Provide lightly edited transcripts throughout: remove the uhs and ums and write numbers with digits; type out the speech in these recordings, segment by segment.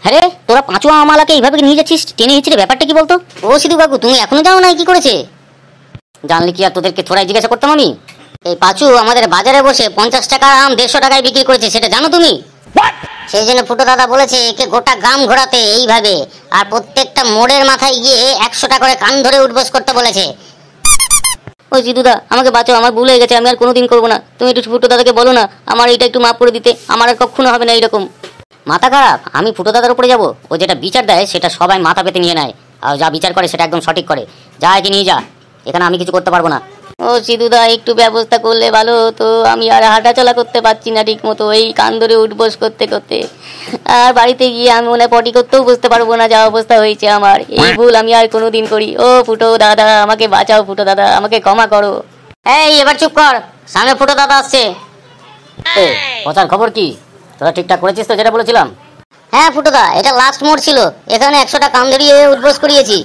আরে তোরা পাঁচুয়া আমালাকে এইভাবে নিয়ে যাচ্ছিস, টেনে হিচড়ে, ব্যাপারটা কি বলতো? ও সিধু কাকু, তুমি এখনো যাও নাই? কি করেছে? জানলে কি আর তোদেরকে থোড়াই জিজ্ঞাসা করতাম আমি? এই পাঁচু আমাদের বাজারে বসে 50 টাকার আম 150 টাকায় বিক্রি করেছে, সেটা জানো তুমি? সেই জন্য ফুটো দাদা বলেছে একে গোটা গ্রাম ঘোরাতে এইভাবে, আর প্রত্যেকটা মোড়ের মাথায় গিয়ে 100 টাকা করে কান ধরে উঠবোস করতে বলেছে। ওই সিধুদা, আমাকে বাঁচাও, আমার ভুল হয়ে গেছে, আমি আর কোনোদিন করবো না। তুমি একটু ফুটো দাদাকে বলো না আমার এটা একটু মাফ করে দিতে, আমার আর কখনো হবে না এইরকম। মাথা খারাপ? আমি ফুটো দাদার উপরে যাবো? ও যেটা বিচার দেয় সেটা সবাই মাথা পেতে নিয়ে নেয়, আর যা বিচার করে সেটা একদম সঠিক করে। যা একে নিয়ে যা, এখানে আমি কিছু করতে পারবো না। ও সিধুদা, একটু ব্যবস্থা করলে ভালো হতো, আমি আর হাঁটাচলা করতে পারছি না ঠিক মতো, এই কান ধরে উঠবোস করতে করতে। আর বাড়িতে গিয়ে আমি মনে পটি করতেও বুঝতে পারবো না যা অবস্থা হয়েছে আমার। এই ভুল আমি আর কোনোদিন করি? ও ফুটো দাদা, আমাকে বাঁচাও, ফুটো দাদা আমাকে ক্ষমা করো। এই এবার চুপ কর, সামনে ফুটো দাদা আসছে। পচার খবর কি? তোরা ঠিকঠাক করেছিস তো যেটা বলেছিলাম? হ্যাঁ ফুটোদা, এটা লাস্ট মোড় ছিল, এখানে 100টা কান ধরিয়ে উঠবোস করিয়েছি,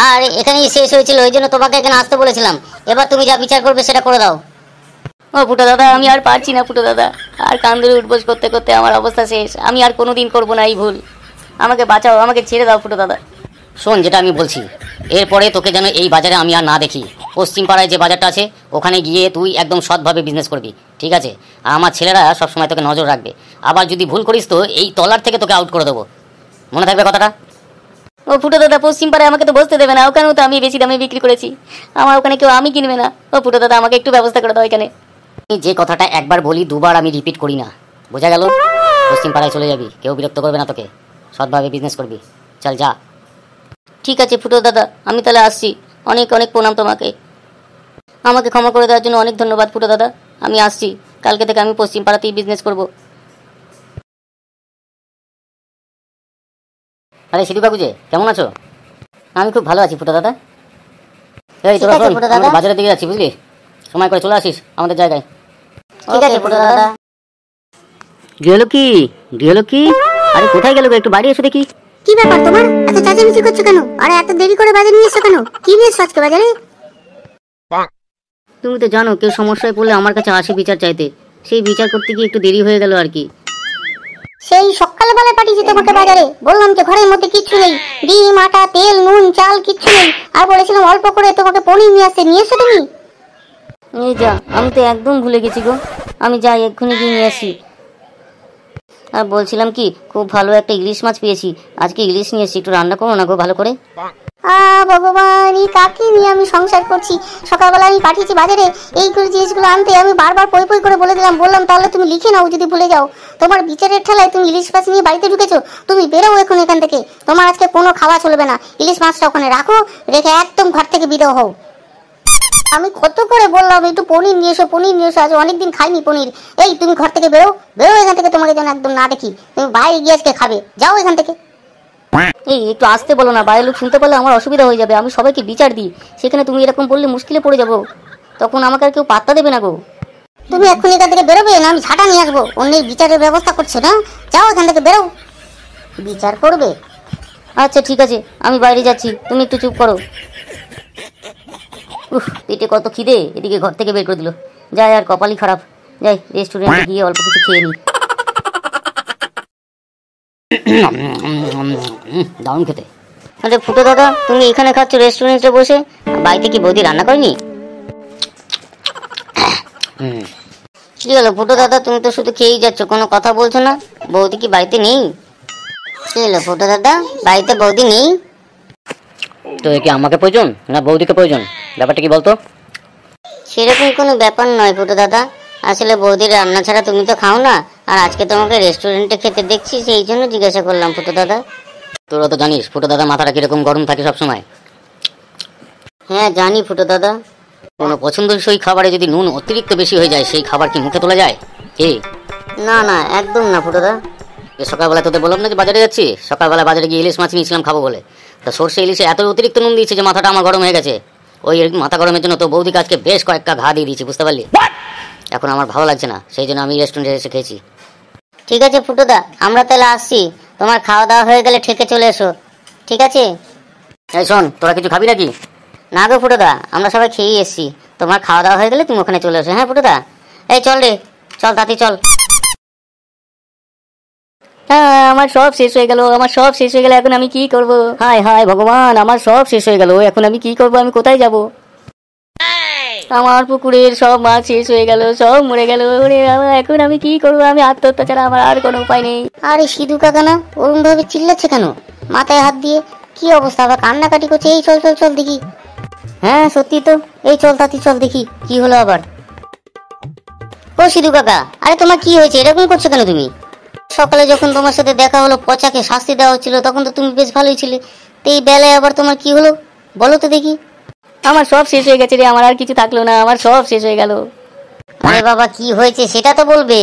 আর এখানেই শেষ হয়েছিল, ওই জন্য তোমাকে এখানে আসতে বলেছিলাম। এবার তুমি যা বিচার করবে সেটা করে দাও। ও ফুটো দাদা, আমি আর পারছি না ফুটো দাদা, আর কান ধরে উঠবোস করতে করতে আমার অবস্থা শেষ, আমি আর কোনোদিন করবো না এই ভুল, আমাকে বাঁচাও, আমাকে ছেড়ে দাও ফুটো দাদা। শোন যেটা আমি বলছি, এরপরে তোকে যেন এই বাজারে আমি আর না দেখি। পশ্চিম পাড়ায় যে বাজারটা আছে ওখানে গিয়ে তুই একদম সৎভাবে বিজনেস করবি, ঠিক আছে? আর আমার ছেলেরা সবসময় তোকে নজর রাখবে, আবার যদি ভুল করিস তো এই তলার থেকে তোকে আউট করে দেবো, মনে থাকবে কথাটা? ও ফুটো দাদা, পশ্চিম পাড়ায় আমাকে তো বসতে দেবে না, ওখানেও তো আমি বেশি দামে বিক্রি করেছি, আমার ওখানে কেউ আমি কিনবে না। ও ফুটো দাদা, আমাকে একটু ব্যবস্থা করে দাও এখানে। আমি যে কথাটা একবার বলি দুবার আমি রিপিট করি না, বোঝা গেল? পশ্চিম পাড়ায় চলে যাবি, কেউ বিরক্ত করবে না তোকে, সৎভাবে বিজনেস করবি, চল যা। ঠিক আছে ফুটো দাদা, আমি তাহলে আসছি, অনেক অনেক প্রণাম তোমাকে, আমাকে ক্ষমা করে দেওয়ার জন্য অনেক ধন্যবাদ ফুটো দাদা, আমি আসছি, কালকে থেকে আমি পশ্চিম পাড়াতেই বিজনেস করব। আরে সিধু কাকু যে, কেমন আছো? আমি খুব ভালো আছি ফুটো দাদা। এই তোরা শোন, আমরা বাজারের দিকে যাচ্ছি বুঝলি, সময় করে চলে আসিস আমাদের জায়গায়। ঠিক আছে ফুটো দাদা। গেল কি গেল কি? আরে কোথায় গেল? একটু বাইরে এসে দেখি। কি ব্যাপার তোমার, এত চেঁচামেচি করছো কেন? আরে এত দেরি করে বাজারে নিয়ে এসছো কেন? কি নিয়ে এসছো আজকে বাজারে? তুমি তো জানো কেউ সমস্যায় পড়লে আমার কাছে আসে বিচার চাইতে, সেই বিচার করতে গিয়ে একটু দেরি হয়ে গেল আর কি। সেই সকালবেলায় পাঠিয়েছি তোমাকে বাজারে, বললাম যে ঘরের মধ্যে কিচ্ছু নেই, ডিম, আটা, তেল, নুন, চাল কিচ্ছু নেই, আর বলেছিলাম অল্প করে তোমাকে পনির নিয়ে আসতে, নিয়ে এসছো তুমি? এই যা, আমি তো একদম ভুলে গেছি গো, আমি যাই এক্ষুনি গিয়ে নিয়ে আসি। আর বলছিলাম কি, খুব ভালো একটা ইলিশ মাছ পেয়েছি, আজকে ইলিশ নিয়ে এসেছি, একটু রান্না করো না গো ভালো করে। ভগবান, এই কাকে নিয়ে আমি সংসার করছি? সকালবেলা আমি পাঠিয়েছি বাজারে এইগুলো জিনিসগুলো আনতে, আমি বারবার পই পই করে বলে দিলাম, বললাম তাহলে তুমি লিখে নাও যদি ভুলে যাও। তোমার বিচারের ঠেলায় তুমি ইলিশ মাছ নিয়ে বাড়িতে ঢুকেছো, তুমি বেরো এখন এখান থেকে, তোমার আজকে কোনো খাওয়া চলবে না, ইলিশ মাছটা ওখানে রাখো, রেখে একদম ঘর থেকে বিদায় হও। আমি কত করে বললাম একটু পনির নিয়ে এসো, পনির নিয়ে এসো, আজ অনেকদিন খাইনি পনির। এই তুমি ঘর থেকে বেরো, বেরো এখান থেকে, তোমাকে যেন একদম না দেখি, তুমি বাইরে গিয়ে আজকে খাবে, যাও এখান থেকে। এই একটু আসতে বলো না, বাইরের লোক শুনতে পারলে আমার অসুবিধা হয়ে যাবে, আমি সবাইকে বিচার দিই, সেখানে তুমি এরকম বললে মুশকিলে পড়ে যাবো, তখন আমাকে আর কেউ পাত্তা দেবে না গো। তুমি এক্ষুনি এখান থেকে বেরোবে না আমি ঝাঁটা নিয়ে আসবো, অন্যের বিচারের ব্যবস্থা করছো না, যাও এখান থেকে বেরো, বিচার করবে। আচ্ছা ঠিক আছে, আমি বাইরে যাচ্ছি, তুমি একটু চুপ করো। পেটে কত খিদে, এদিকে ঘর থেকে বের করে দিল, যাই আর কপালই খারাপ, যাই রেস্টুরেন্টে গিয়ে অল্প কিছু খেয়ে নিই। দারুণ খেতে। আরে ফুটো দাদা, তুমি এখানে খাচ্ছ রেস্টুরেন্টে বসে, বাড়িতে কি বৌদি রান্না করেনি? কি হলো ফুটো দাদা, তুমি তো শুধু খেয়েই যাচ্ছ, কোনো কথা বলছো না? বৌদি কি বাড়িতে নেই? কি হলো ফুটো দাদা, বাড়িতে বৌদি নেই? তো কি আমাকে প্রয়োজন না বৌদিকে প্রয়োজন, ব্যাপারটা কি বলতো? সেরকম কোনো ব্যাপার নয় ফুটো দাদা, আসলে বৌদির রান্না ছাড়া তুমি তো খাও না, আর আজকে তোমাকে রেস্টুরেন্টে খেতে দেখছি, সেই জন্য জিজ্ঞাসা করলাম ফুটো দাদা। তোরা তো জানিস ফুটো দাদা মাথাটা কিরকম গরম থাকে সবসময়। হ্যাঁ জানি ফুটো দাদা। কোনো পছন্দসই খাবারে যদি নুন অতিরিক্ত বেশি হয়ে যায়, সেই খাবার কি মুখে তোলা যায়? কি না না, একদম না ফুটো দাদা। সকালবেলা তোদের বললাম না যে বাজারে যাচ্ছি, সকালবেলা বাজারে গিয়ে ইলিশ মাছ নিয়েছিলাম খাবো বলে, তা সর্ষে ইলিশে এত অতিরিক্ত নুন দিয়েছে যে মাথাটা আমার গরম হয়ে গেছে, ওই মাথা গরমের জন্য তো বৌদিকে আজকে বেশ কয়েকটা ঘা দিয়ে দিয়েছি, বুঝতে পারলি? এখন আমার ভালো লাগছে না, সেই জন্য আমি রেস্টুরেন্টে এসে খেয়েছি। ঠিক আছে ফুটোদা, আমরা তাহলে আসছি, তোমার খাওয়া দাওয়া হয়ে গেলে ঠেকে চলে এসো, ঠিক আছে? এই শোন, তোরা কিছু খাবি নাকি? না গো ফুটোদা, আমরা সবাই খেয়েই এসছি, তোমার খাওয়া দাওয়া হয়ে গেলে তুমি ওখানে চলে এসো। হ্যাঁ ফুটোদা, এই চল রে, চল তাতে চল। হ্যাঁ, আমার সব শেষ হয়ে গেল, আমার সব শেষ হয়ে গেল। এখন আমি কি করব? হায় হায় ভগবান, আমার সব শেষ হয়ে গেল। এখন আমি কি করব? আমি কোথায় যাব? আমার পুকুরের সব মাছ শেষ হয়ে গেল, সব মরে গেল। ওরে বাবা, এখন আমি কি করব? আমি আত্মহত্যা ছাড়া আমার আর কোনো উপায় নেই। আরে সিধু কাকা না, ওরম ভাবে চিল্লাচ্ছে কেন? মাথায় হাত দিয়ে কি অবস্থা, আবার কান্নাকাটি করছে। এই চল চল চল দেখি। হ্যাঁ সত্যি তো, এই চল তাতি চল দেখি কি হলো আবার। ও সিধু কাকা, আরে তোমার কি হয়েছে? এরকম করছো কেন তুমি? সকালে যখন তোমার সাথে দেখা হলো, পচাকে শাস্তি দেওয়া হচ্ছিল, তখন তো তুমি বেশ ভালোই ছিলে। তো এই বেলায় আবার তোমার কি হলো বলো তো দেখি। আমার সব শেষ হয়ে গেছে রে, আমার আর কিছু থাকলো না, আমার সব শেষ হয়ে গেল। আরে বাবা, কি হয়েছে সেটা তো বলবে।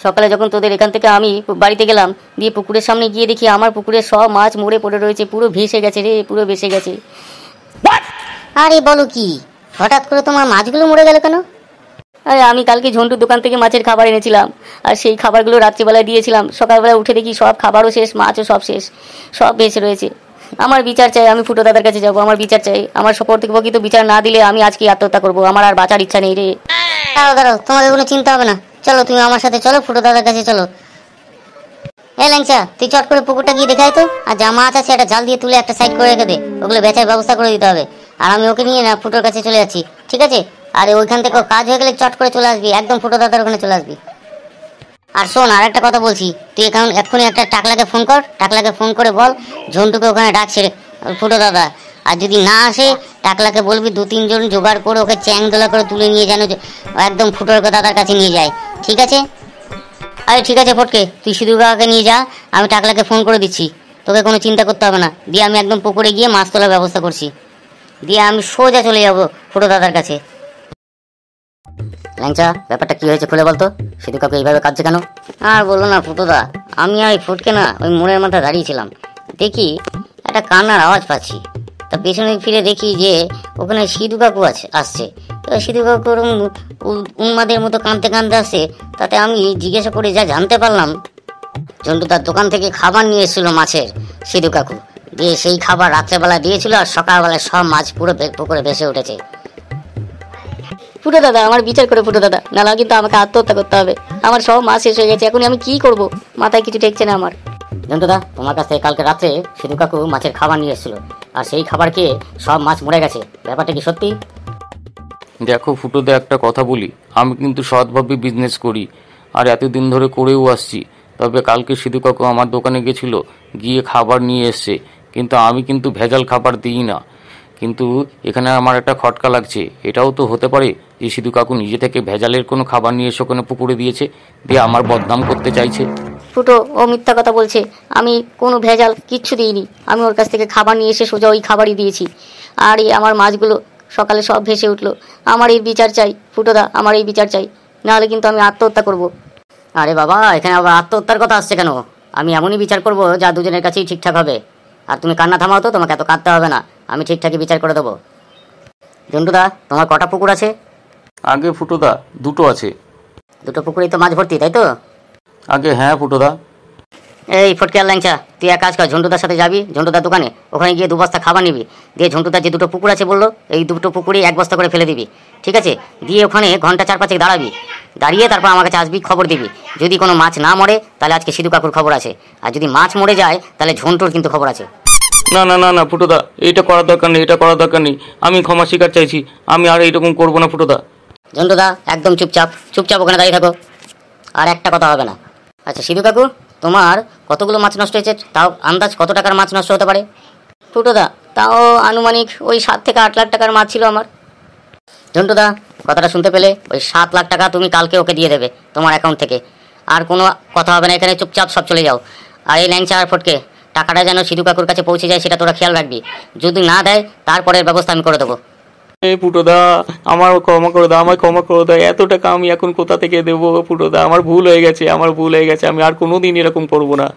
সকালে যখন তোদের এখান থেকে আমি বাড়িতে গেলাম, দিয়ে পুকুরের সামনে গিয়ে দেখি আমার পুকুরের সব মাছ মরে পড়ে রয়েছে, পুরো ভেসে গেছে রে, পুরো ভেসে গেছে। আরে বলো কি, হঠাৎ করে তোমার মাছগুলো মরে গেল কেন? আরে আমি কালকে ঝন্টুর দোকান থেকে মাছের খাবার এনেছিলাম, আর সেই খাবারগুলো রাত্রিবেলায় দিয়েছিলাম। সকালবেলা উঠে দেখি সব খাবারও শেষ, মাছও সব শেষ, সব ভেসে রয়েছে। আমার বিচার চাই, আমি ফুটো দাদার কাছে যাবো, আমার বিচার চাই। আমার প্রকৃত বিচার না দিলে আমি আজকে আত্মহত্যা করবো, আমার আর বাঁচার ইচ্ছা নেই রে। দাঁড়াও দাঁড়াও, তোমাদের কোনো চিন্তা হবে না। চলো তুমি আমার সাথে চলো, ফুটো দাদার কাছে চলো। এ ল্যাংচা, তুই চট করে পুকুরটা গিয়ে দেখাই তো, আর যা মাছ আছে একটা জাল দিয়ে তুলে একটা সাইড করে রেখে দে, ওগুলো বেচার ব্যবস্থা করে দিতে হবে। আর আমি ওকে নিয়ে না ফুটোর কাছে চলে যাচ্ছি, ঠিক আছে? আর ওইখান থেকে কাজ হয়ে গেলে চট করে চলে আসবি, একদম ফুটো দাদার ওখানে চলে আসবি। আর শোন, আর একটা কথা বলছি, তুই এক্ষুনি একটা টাকলাকে ফোন কর, টাকলাকে ফোন করে বল ঝন্টুকে ওখানে ডাকছে ফুটো দাদা। আর যদি না আসে, টাকলাকে বলবি 2-3 জন জোগাড় করে ওকে চ্যাং দোলা করে তুলে নিয়ে যেন একদম ফুটোর দাদার কাছে নিয়ে যায়, ঠিক আছে? আরে ঠিক আছে ফটকে, তুই সিধু কাকাকে নিয়ে যা, আমি টাকলাকে ফোন করে দিচ্ছি, তোকে কোনো চিন্তা করতে হবে না। দিয়ে আমি একদম পুকুরে গিয়ে মাছ তোলার ব্যবস্থা করছি, দিয়ে আমি সোজা চলে যাবো ফুটো দাদার কাছে। ল্যাংচা, ব্যাপারটা কি হয়েছে খুলে বলতো? সিধু কাকু এইভাবে কাঁদছে কেন? আর বলো না ফুটোদা, আমি আর ফুটকে না ওই মোড়ের মাথায় দাঁড়িয়েছিলাম, দেখি একটা কান্নার আওয়াজ পাচ্ছি। তা পেছনে ফিরে দেখি যে ওখানে সিধু কাকু আসছে। তো সিধু কাকু ওরকম উন্মাদের মতো কাঁদতে কাঁদতে আসছে। তাতে আমি জিজ্ঞাসা করে যা জানতে পারলাম, ঝন্টু তার দোকান থেকে খাবার নিয়ে এসেছিল মাছের, সিধু কাকু দিয়ে সেই খাবার রাত্রেবেলা দিয়েছিল, আর সকালবেলায় সব মাছ পুরো পুকুরে ভেসে উঠেছে। ফুটো দাদা, আমার বিচার করে ফুটো দাদা, নাহলে কিন্তু আমাকে আত্মহত্যা করতে হবে। আমার সব মাছ শেষ হয়ে গেছে, এখন আমি কি করব? মাথায় কিছু ঠেকছে না আমার। জন্টুদা, তোমার কাছ থেকে কালকে রাত্রে সিধু কাকু মাছের খাবার নিয়ে এসেছিল, আর সেই খাবার খেয়ে সব মাছ মরে গেছে। ব্যাপারটা কি সত্যি? দেখো ফুটোদা, একটা কথা বলি, আমি কিন্তু সৎভাবে বিজনেস করি, আর এতদিন ধরে করেও আসছি। তবে কালকে সিধু কাকু আমার দোকানে গেছিল, গিয়ে খাবার নিয়ে এসছে, কিন্তু আমি কিন্তু ভেজাল খাবার দিই না। কিন্তু এখানে আমার একটা খটকা লাগছে। এটাও তো হতে পারে যে সিধু কাকু নিজে থেকে ভেজালের কোনো খাবার নিয়ে এসে ওখানে পুকুরে দিয়েছে, দিয়ে আমার বদনাম করতে চাইছে। ফুটো, ও মিথ্যা কথা বলছে। আমি কোনো ভেজাল কিচ্ছু দিইনি, আমি ওর কাছ থেকে খাবার নিয়ে এসে সোজা ওই খাবারই দিয়েছি। আর এই আমার মাছগুলো সকালে সব ভেসে উঠলো। আমার এই বিচার চাই ফুটোদা, আমার এই বিচার চাই, নাহলে কিন্তু আমি আত্মহত্যা করব। আরে বাবা, এখানে আবার আত্মহত্যার কথা আসছে কেন? আমি এমনই বিচার করব যা দুজনের কাছেই ঠিকঠাক হবে। আর তুমি কান্না থামাও তো, তোমাকে এত কাঁদতে হবে না, আমি ঠিকঠাকই বিচার করে দেবো। জন্টুদা, তোমার কটা পুকুর আছে? আগে ফুটোদা, দুটো আছে। দুটো পুকুরেই তো মাছ ভর্তি, তাই তো? আগে হ্যাঁ ফুটোদা। এই ফটকে আর ল্যাংচা, তুই এক কাজ কর, ঝন্টুদার সাথে যাবি ঝন্টুদার দোকানে, ওখানে গিয়ে 2 বস্তা খাবার নিবি, দিয়ে ঝন্টুদার যে দুটো পুকুর আছে বললো, এই দুটো পুকুরে 1 বস্তা করে ফেলে দিবি, ঠিক আছে? দিয়ে ওখানে ঘন্টা 4-5 দাঁড়াবি, দাঁড়িয়ে তারপর আমার কাছে আসবি, খবর দিবি। যদি কোনো মাছ না মরে তাহলে আজকে সিধু কাকুর খবর আছে, আর যদি মাছ মরে যায় তাহলে ঝন্টুর কিন্তু খবর আছে। না না না না ফুটোদা, এইটা করার দরকার নেই, এটা করার দরকার নেই। আমি ক্ষমা স্বীকার চাইছি, আমি আর এইরকম করবো না ফুটোদা। ঝন্টুদা, একদম চুপচাপ চুপচাপ ওখানে দাঁড়িয়ে থাকো, আর একটা কথা হবে না। আচ্ছা সিধু কাকু, তোমার কতগুলো মাছ নষ্ট হয়েছে? তাও আন্দাজ কত টাকার মাছ নষ্ট হতে পারে? ফুটোদা, তাও আনুমানিক ওই 7 থেকে 8 লাখ টাকার মাছ ছিল আমার। ঝন্টুদা, কথাটা শুনতে পেলে? ওই 7 লাখ টাকা তুমি কালকে ওকে দিয়ে দেবে তোমার অ্যাকাউন্ট থেকে, আর কোনো কথা হবে না, এখানে চুপচাপ সব চলে যাও। আর এই ল্যাংচা আর ফটকে, টাকাটা যেন সিধু কাকুর কাছে পৌঁছে যায় সেটা তোরা খেয়াল রাখবি। যদি না দেয় তারপরের ব্যবস্থা আমি করে দেবো। এই ফুটোদা, আমার ক্ষমা করে দাও, আমার ক্ষমা করে দাও। এত টাকা আমি এখন কোথা থেকে দেবো ফুটোদা? আমার ভুল হয়ে গেছে, আমার ভুল হয়ে গেছে, আমি আর কোনোদিন এরকম করবো না।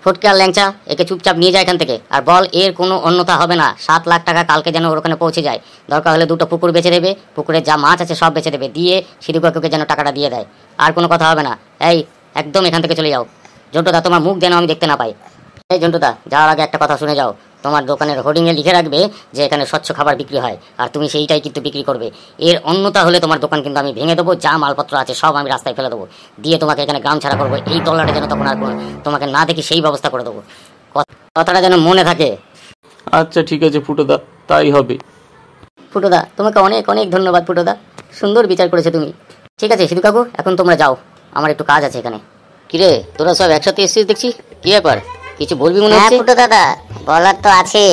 ফটকে আর ল্যাংচা, একে চুপচাপ নিয়ে যায় এখান থেকে, আর বল এর কোনো অন্যথা হবে না। 7 লাখ টাকা কালকে যেন ওর ওখানে পৌঁছে যায়। দরকার হলে 2টো পুকুর বেচে দেবে, পুকুরে যা মাছ আছে সব বেচে দেবে, দিয়ে সিধু কাকুকে যেন টাকাটা দিয়ে দেয়। আর কোনো কথা হবে না। এই একদম এখান থেকে চলে যাও। ঝন্টুদা, তোমার মুখ যেন আমি দেখতে না পাই। এই ঝন্টুদা, যাওয়ার আগে একটা কথা শুনে যাও। তোমার দোকানের হোর্ডিংয়ে লিখে রাখবে যে এখানে স্বচ্ছ খাবার বিক্রি হয়, আর তুমি সেইটাই কিন্তু বিক্রি করবে। এর অন্যতা হলে তোমার দোকান কিন্তু আমি ভেঙে দেবো, যা মালপত্র আছে সব আমি রাস্তায় ফেলে দেবো, দিয়ে তোমাকে এখানে গ্রাম ছাড়া করবো। এই তল্লাটে যেন তখন আর তোমাকে না দেখি সেই ব্যবস্থা করে দেবো, কথাটা যেন মনে থাকে। আচ্ছা ঠিক আছে ফুটোদা, তাই হবে। ফুটোদা, তোমাকে অনেক অনেক ধন্যবাদ ফুটোদা, সুন্দর বিচার করেছো তুমি। ঠিক আছে সিধু কাকু, এখন তোমরা যাও, আমার একটু কাজ আছে এখানে। কিরে, তোরা সব একসাথে এসেছিস দেখছি, কি ব্যাপার? কিছু বলবি মনে হ্যাঁ হচ্ছে? ফুটো দাদা, বলার তো আছে।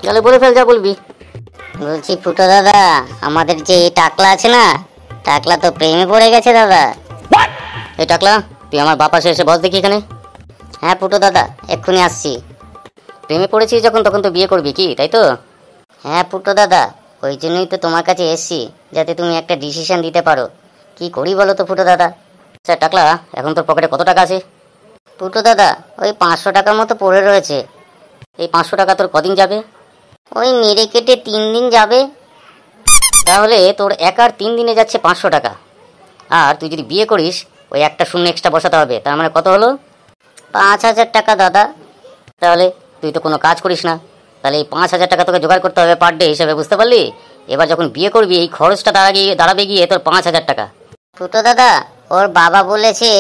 তাহলে বলে ফেল, যা বলবি। বলছি ফুটো দাদা, আমাদের যে এই টাকলা আছে না, টাকলা তো প্রেমে পড়ে গেছে দাদা। এই টাকলা, তুই আমার বাপ পাশে এসে বস দেখি এখানে। হ্যাঁ ফুটো দাদা, এক্ষুনি আসছি। প্রেমে পড়েছিস যখন, তখন তো বিয়ে করবি, কি তাই তো? হ্যাঁ ফুটো দাদা, ওই জন্যই তো তোমার কাছে এসছি, যাতে তুমি একটা ডিসিশন দিতে পারো। কি করি বলো তো ফুটো দাদা? আচ্ছা টাকলা, এখন তোর পকেটে কত টাকা আছে? ফুটো দাদা, ওই 500 টাকার মতো পড়ে রয়েছে। এই 500 টাকা তোর কদিন যাবে? ওই মেরে কেটে 3 দিন যাবে। তাহলে তোর একার 3 দিনে যাচ্ছে 500 টাকা। আর তুই যদি বিয়ে করিস, ওই একটা শূন্য এক্সট্রা বসাতে হবে, তার মানে কত হলো? 5000 টাকা দাদা। তাহলে তুই তো কোনো কাজ করিস না, তাহলে এই 5000 টাকা তোকে জোগাড় করতে হবে পার ডে হিসেবে, বুঝতে পারলি? এবার যখন বিয়ে করবি, এই খরচটা দাঁড়াবে গিয়ে তোর 5000 টাকা। ফুটো দাদা, ওর বাবা বলেছে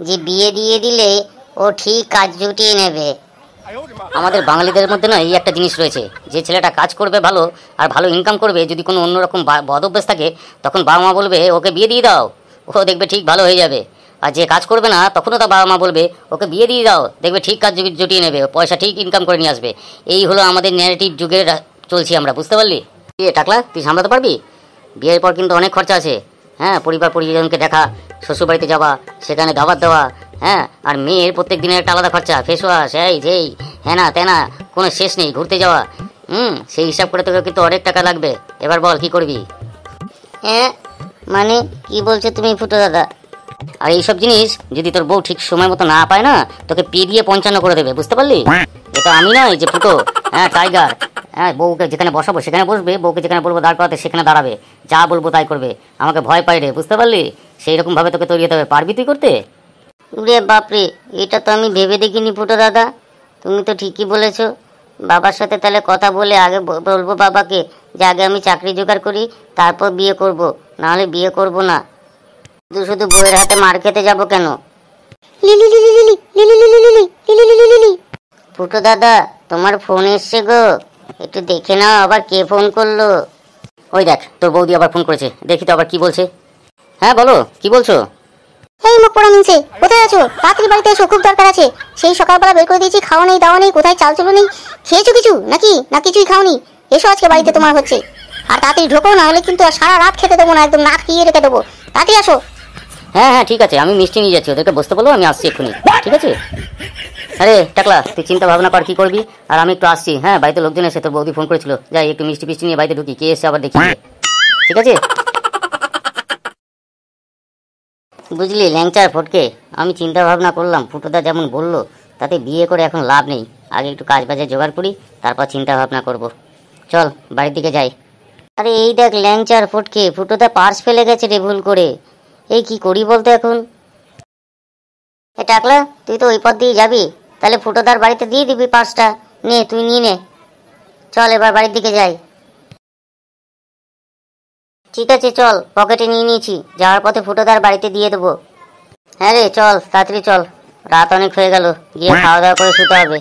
যে বিয়ে দিয়ে দিলে ও ঠিক কাজ জুটিয়ে নেবে। আমাদের বাঙালিদের মধ্যে না এই একটা জিনিস রয়েছে, যে ছেলেটা কাজ করবে ভালো আর ভালো ইনকাম করবে, যদি কোনো অন্যরকম বদ অভ্যাস থাকে, তখন বাবা মা বলবে ওকে বিয়ে দিয়ে দাও, ও দেখবে ঠিক ভালো হয়ে যাবে। আর যে কাজ করবে না, তখনও তার বাবা মা বলবে ওকে বিয়ে দিয়ে দাও, দেখবে ঠিক কাজ জুটিয়ে নেবে, পয়সা ঠিক ইনকাম করে নিয়ে আসবে। এই হলো আমাদের ন্যারেটিভ যুগের চলছি আমরা, বুঝতে পারলি? টাকলা, তুই সামলাতে পারবি? বিয়ের পর কিন্তু অনেক খরচা আছে। হ্যাঁ, পরিবার পরিজনকে দেখা, শ্বশুরবাড়িতে যাওয়া, সেখানে দাওয়াত দেওয়া, হ্যাঁ, আর মেয়ের প্রত্যেক দিনের একটা আলাদা খরচা, ফেস ওয়াশ, এই যেই হ্যাঁ তেনা, কোনো শেষ নেই, ঘুরতে যাওয়া। সেই হিসাব করে তোকে কিন্তু অনেক টাকা লাগবে। এবার বল কি করবি? হ্যাঁ মানে কি বলছো তুমি ফুটো দাদা? আর এইসব জিনিস যদি তোর বউ ঠিক সময় মতো না পায় না, তোকে পেরিয়ে 55 করে দেবে, বুঝতে পারলি? এটা আমি নয় যে ফুটো, হ্যাঁ টাইগার, হ্যাঁ বউকে যেখানে বসাবো সেখানে বসবে, বউকে যেখানে বলবো দাঁড় করাতে সেখানে দাঁড়াবে, যা বলবো তাই করবে, আমাকে ভয় পাই রে, বুঝতে পারলি? সেই রকম ভাবে তোকে তৈরি হতে হবে, পারবি তুই করতে? রে বাপরে, এটা তো আমি ভেবে দেখিনি ফুটো দাদা, তুমি তো ঠিকই বলেছো। বাবার সাথে তাহলে কথা বলে আগে বলবো বাবাকে যে আগে আমি চাকরি জোগাড় করি, তারপর বিয়ে করব, নাহলে বিয়ে করব না। শুধু শুধু বউয়ের হাতে মার খেতে যাবো কেন? Lily lily lily lily lily lily lily lily lily. ফুটো দাদা, তোমার ফোন এসছে গো, একটু দেখে নাও আবার কে ফোন করলো। ওই দেখ, তোর বৌদি আবার ফোন করেছে, দেখি তো আবার কি বলছে। হ্যাঁ বলো, কি বলছো? এই মুখ পোড়া মিনছে, কোথায় আছো? তাড়াতাড়ি বাড়িতে এসো, খুব দরকার আছে। সেই সকালবেলা বের করে দিয়েছি, খাওয়া নেই দাওয়া নেই, কোথায় চাল চলো নেই। খেয়েছো কিছু নাকি? না কিছুই খাওনি? এসো, আজকে বাড়িতে তোমার হচ্ছে। আর তাড়াতাড়ি ঢোকো, না হলে কিন্তু আর সারা রাত খেতে দেবো না, একদম নাক কিয়ে রেখে দেবো। তাড়াতাড়ি আসো। হ্যাঁ হ্যাঁ ঠিক আছে, আমি মিষ্টি নিয়ে যাচ্ছি, ওদেরকে বসতে বলো, আমি আসছি এক্ষুনি, ঠিক আছে? আরে টাকলা, তুই চিন্তা ভাবনা কর কি করবি, আর আমি একটু আসছি। হ্যাঁ, বাড়িতে লোকজন এসে, তোর বৌদি ফোন করেছিল, যাই একটু মিষ্টি ফিষ্টি নিয়ে বাড়িতে ঢুকি, কে এসে আবার দেখি, ঠিক আছে? বুঝলি ল্যাংচার ফটকে, আমি চিন্তা ভাবনা করলাম ফুটোদা যেমন বললো, তাতে বিয়ে করে এখন লাভ নেই। আগে একটু কাজ বাজে জোগাড় করি, তারপর চিন্তা ভাবনা করব। চল বাড়ির দিকে যাই। আরে এই দেখ ল্যাংচার ফটকে, ফুটোদা পার্স ফেলে গেছে রে ভুল করে। এই কি করি বলতো এখন? এ টাকলা, তুই তো ওই পথ দিয়ে যাবি, তাহলে ফুটোদার বাড়িতে দিয়ে দিবি পার্সটা। নে, তুই নিয়ে নে। চল এবার বাড়ির দিকে যাই। ঠিক আছে চল, পকেটে নিয়ে নিয়েছি, যাওয়ার পথে ফুটোদার বাড়িতে দিয়ে দেবো। হ্যাঁ রে চল, তাড়াতাড়ি চল, রাত অনেক হয়ে গেল, গিয়ে খাওয়া দাওয়া করে শুতে হবে।